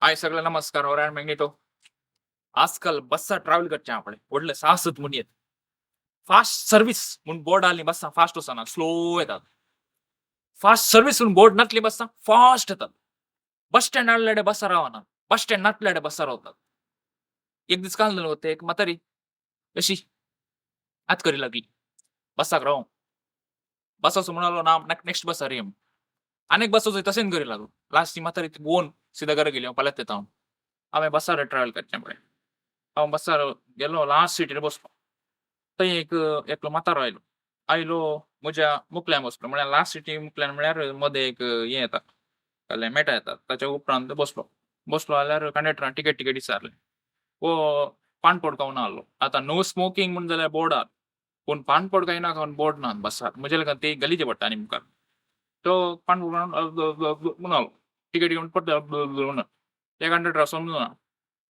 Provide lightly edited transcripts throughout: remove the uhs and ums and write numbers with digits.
हाय सगळ्यांना नमस्कार. रायन मॅग्नेटो. आजकाल बसचा ट्रॅव्हल करचे आपण व्हडले साहसत म्हणी आहेत. फास्ट सर्व्हिस म्हणून बोर्ड आली बसा फास्ट वचना, स्लो येतात. फास्ट सर्व्हिस म्हणून बोर्ड नातली बसा फास्ट येतात. बस स्टँड आणल्याडे बसा रावना. बस स्टँड नातल्याडे बसा रावतात. एक दीस काय झालं होतं, एक म्हातारी अशी आत करी लागली. बसाक राव. बसाचं म्हणालो ना नेक्स्ट बसा रे. अनेक बसाचं तसेच करी लागलो. लास्ट ती म्हातारी बोन सीधा घरा गेली पळत येता. आम्ही बसार ट्रॅव्हल करच्यामुळे. हांव बसार गेलो लास्ट सीटीर बसलो. थंय एकलो म्हातारो आयलो. आयलो म्हज्या मुखल्यान बसलो. म्हळ्यार लास्ट सीटी मुखल्यान म्हळ्यार मदें एक हें येता. कसलें मेटा येता. ताच्या उपरांत बसलो. बसलो जाल्यार कंडक्टरान तिकेट विचारलें. वो पान पडकावून आसलो. आतां नो स्मोकिंग म्हूण जाल्यार बोर्ड आहा. पूण पान पडकायनाका म्हूण बोर्ड ना बसार. म्हजे लागून ते गलीचें पडटा न्ही मुखार. तो पान म्हणून आलो. तिकेट घेवन पडटा म्हणून. त्या कंडक्टराक समजुना.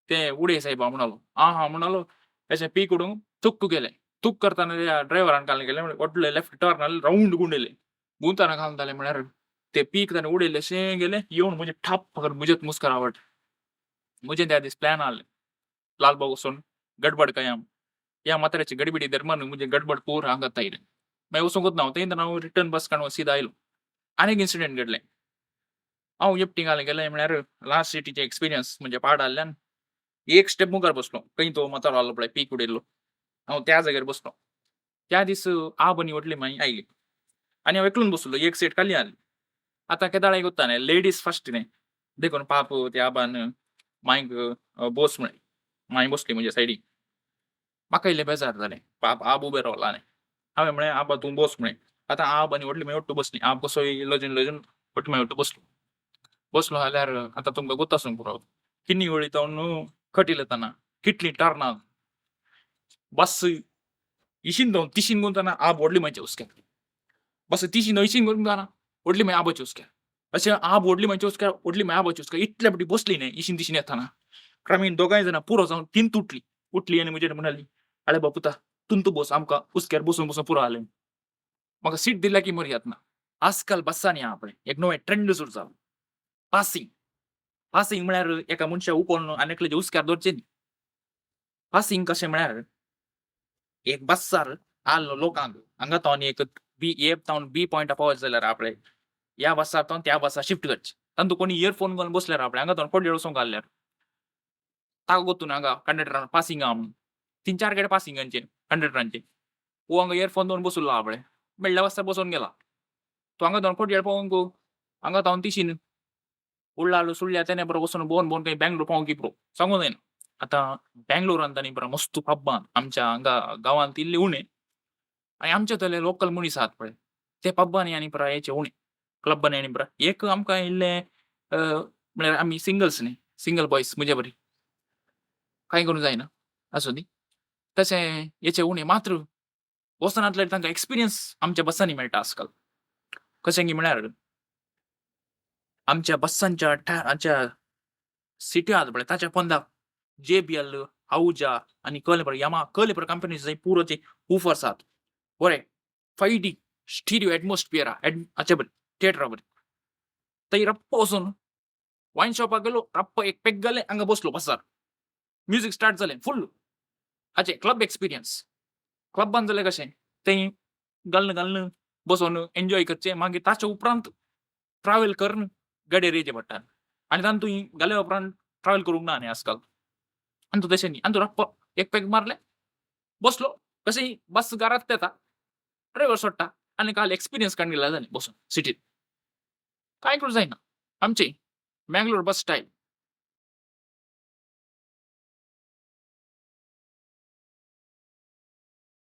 ते उडय सायबा म्हणालो. आं हां म्हणालो. अशें पीक उडोवन तुक्क केलें. तुक करताना त्या ड्रायव्हरान काय केलें व्हडले लेफ्ट टर्न राउंड गुंडयले. गुंवताना काय जालें म्हळ्यार ते पीक ताणें उडयलें अशें गेलें येवन म्हजे ठाप करून म्हजेच मुस्कार आवट. मुझे त्या दीस प्लॅन आसलें. लालबाग वचून गडबड कयां. या म्हाताऱ्याची गडीबिडी दरम्यान मुझे गडबड पूरा आंगात आयलें. मागीर वचूंकूच ना थंय हांव रिटर्न बस काडून सीदा आयलो. आनीक इन्सिडेंट घडलें. हांव येपटी घालून गेलें म्हळ्यार लास्ट सिटीचे एक्सपिरियन्स म्हणजे पाड आसल्यान एक स्टेप मुखार बसलो. खंय तो म्हातारो आसलो पळय पीक उडयल्लो. हांव त्या जाग्यार बसलो. त्या दीस आ बनी व्हडली माई आयली. आनी हांव एकलोच बसलो. एक सीट खाली आसली. आतां केदाळे गोत्ता न्ही लेडीज फर्स्ट न्ही. देखून पाप त्या आबान मांयक बोस म्हळें. मांय बसली म्हजे सायडीक. म्हाका इल्लें बेजार जालें. पाप आब उबे रावला न्ही. हांवें म्हळें आबा तूं बस म्हळें. आतां आब आनी व्हडली मांय ओट्टू बसली. आब कसो लजून व्हडली मांय ओट्टू बसलो. बसलो जाल्यार आतां तुमकां गोत्ता आसूंक पुरो. किन्नी वळीतावन खट इलेताना किटली टर्नार. बस इशीन जावन तिशीन गुंवताना आब व्हडली मांयच्या हुस्क्यार. बस तिशीन अंयशीन गुंवताना व्हडली मांय आबाच्या हुस्क्यार. अशें आब व्हडली मांयच्या हुस्क्यार व्हडली मांय आबाच्या हुस्क्यार इतल्या फावटी बसली न्ही इशीन तिशीन येताना. आमी दोगांय जाणां पुरो जावन तीन तुटली. उठली आनी म्हजेर म्हणाली, "आळे बाब पुता तूं बस आमकां हुस्क्यार बसून बसून पुरो जालें." म्हाका सीट दिल्या की मर्याद ना. आजकाल बसांनी आहा पळय एक नवें ट्रेंड सुरू जाला. पासिंग. पासिंग म्हळ्यार एका मनशा उखोवन आनी एकल्याच्या हुस्क्यार धरचें न्ही. पासिंग कशें म्हळ्यार एक बसार आसलो लोकांक हांगा तावन एक ए तावन बी पॉयंटा पावत जाल्यार आपणे ह्या बसांतल्यान त्या बसार शिफ्ट करचें. तातूंत कोणी इयरफोन घालून बसल्यार आपणे हांगा तावन पड्डेर वचूंक आसल्यार ताका गोतून हांगा कंडक्टरान पासिंग आहा म्हणून. 3-4 गाडी पासिंगांचे कंडक्टरांचे. वो हांगा इयरफोन दवरून बसुल्लो आहा आपणे. मेळ्ळ्या बसार बसोन गेला. तो हांगा तावन पड्डेर पावोंक हांगा तावन तिशीन उरलालो सुळ्या तेने बरो वचून भोंवन खंय बँगलोर पावोंक पुरो सांगूं जायना. आतां बँगलोरांत आनी बरो मस्त पब्बान आमच्या हांगा गांवांत इल्ले उणे आनी आमचे थंयले लोकल मनीस आहात पळय ते पब्बांनी आनी बरा हेचे उणे क्लब्बांनी आनी बरा एक आमकां इल्ले म्हळ्यार आमी सिंगल्स न्ही सिंगल बॉयज म्हजे परी कांय करूं जायना आसूं दी. तशें हेचे उणे मात्र वचनातल्यार तांकां एक्सपिरियन्स आमच्या बसांनी मेळटा आजकाल. कशें की म्हळ्यार आमच्या बसांच्या हाच्या सिट्यो आहात पळय ताच्या पोंदाक JBL, Ahuja आनी Caliber Yamaha Caliber कंपनीचे पुरोचे वूफर्स आहात. बरे 5D स्टिरिओ एटमॉस्फियर हाचे बरे थिएटरा बरे. थंय रप्प वचून वायन शॉपाक गेलो रप्प एक पेग घालें हांगा बसलो बसार. म्युझिक स्टार्ट जालें फुल्ल. हाचे क्लब एक्सपिरियन्स. क्लबान जाल्यार कशें थंय घालन बसून एन्जॉय करचें मागीर ताच्या उपरांत ट्रॅव्हल करून गाडयेर येवचें पडटा. आनी तातूंत घाल्या उपरांत ट्रॅव्हल करूंक ना न्ही आजकाल. आनी तूं तशें न्ही आनी तूं रप्प एक पेग मारलें बसलो कशेंय बस घरांत येता ड्रायव्हर सोडटा आनी काल एक्सपिरियन्स काडून गेल्यार जालें बसून सिटींत. कांय करूं जायना. आमचें बँगलोर बस स्टायल.